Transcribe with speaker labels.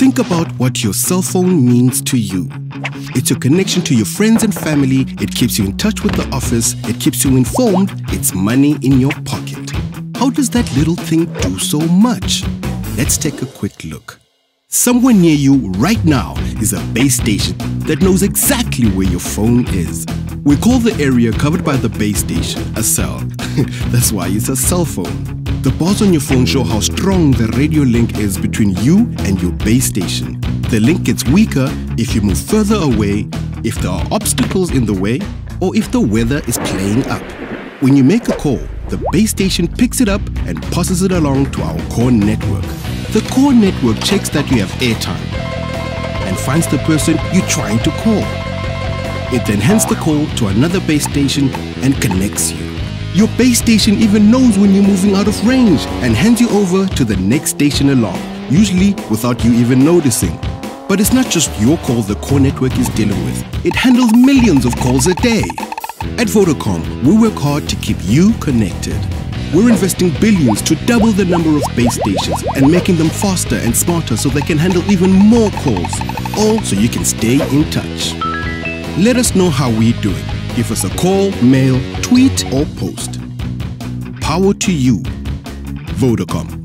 Speaker 1: Think about what your cell phone means to you. It's your connection to your friends and family. It keeps you in touch with the office. It keeps you informed. It's money in your pocket. How does that little thing do so much? Let's take a quick look. Somewhere near you right now is a base station that knows exactly where your phone is. We call the area covered by the base station a cell. That's why it's a cell phone. The bars on your phone show how strong the radio link is between you and your base station. The link gets weaker if you move further away, if there are obstacles in the way, or if the weather is playing up. When you make a call, the base station picks it up and passes it along to our core network. The core network checks that you have airtime and finds the person you're trying to call. It then hands the call to another base station and connects you. Your base station even knows when you're moving out of range and hands you over to the next station along, usually without you even noticing. But it's not just your call the core network is dealing with. It handles millions of calls a day. At Vodacom, we work hard to keep you connected. We're investing billions to double the number of base stations and making them faster and smarter so they can handle even more calls, all so you can stay in touch. Let us know how we're doing. Give us a call, mail, tweet, or post. Power to you. Vodacom.